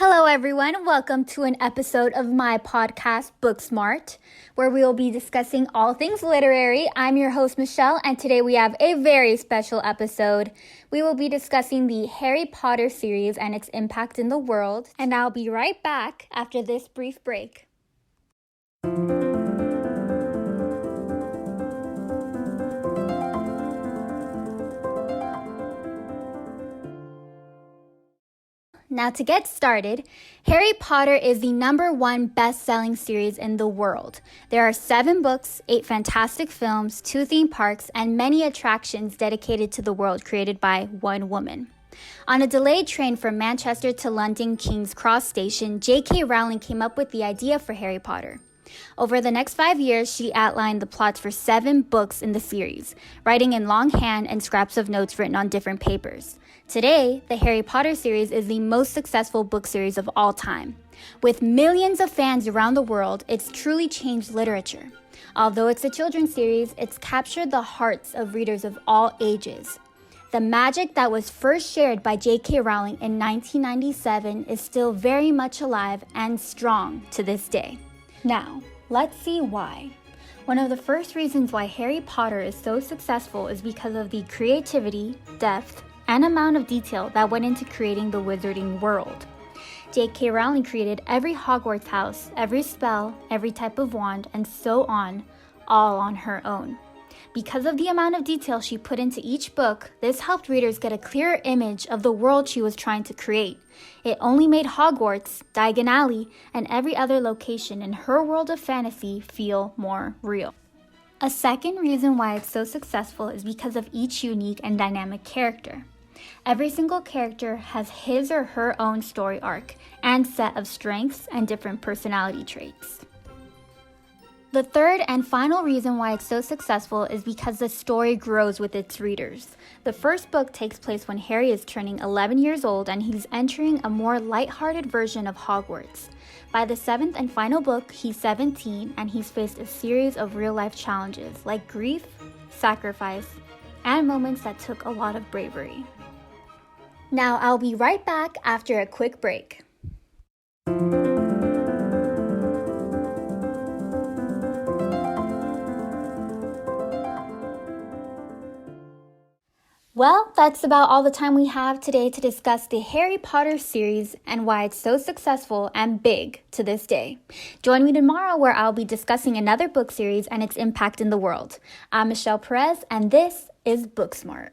Hello everyone, welcome to an episode of my podcast, Booksmart, where we will be discussing all things literary. I'm your host, Michelle, and today we have a very special episode. We will be discussing the Harry Potter series and its impact in the world, and I'll be right back after this brief break. Now to get started, Harry Potter is the #1 best-selling series in the world. There are 7 books, 8 fantastic films, 2 theme parks, and many attractions dedicated to the world created by one woman. On a delayed train from Manchester to London King's Cross Station, J.K. Rowling came up with the idea for Harry Potter. Over the next 5 years, she outlined the plots for 7 books in the series, writing in longhand and scraps of notes written on different papers. Today, the Harry Potter series is the most successful book series of all time. With millions of fans around the world, it's truly changed literature. Although it's a children's series, it's captured the hearts of readers of all ages. The magic that was first shared by J.K. Rowling in 1997 is still very much alive and strong to this day. Now, let's see why. One of the first reasons why Harry Potter is so successful is because of the creativity, depth, and amount of detail that went into creating the wizarding world. J.K. Rowling created every Hogwarts house, every spell, every type of wand, and so on, all on her own. Because of the amount of detail she put into each book, this helped readers get a clearer image of the world she was trying to create. It only made Hogwarts, Diagon Alley, and every other location in her world of fantasy feel more real. A second reason why it's so successful is because of each unique and dynamic character. Every single character has his or her own story arc and set of strengths and different personality traits. The third and final reason why it's so successful is because the story grows with its readers. The first book takes place when Harry is turning 11 years old and he's entering a more lighthearted version of Hogwarts. By the 7th and final book, he's 17 and he's faced a series of real-life challenges like grief, sacrifice, and moments that took a lot of bravery. Now, I'll be right back after a quick break. Well, that's about all the time we have today to discuss the Harry Potter series and why it's so successful and big to this day. Join me tomorrow where I'll be discussing another book series and its impact in the world. I'm Michelle Perez, and this is Booksmart.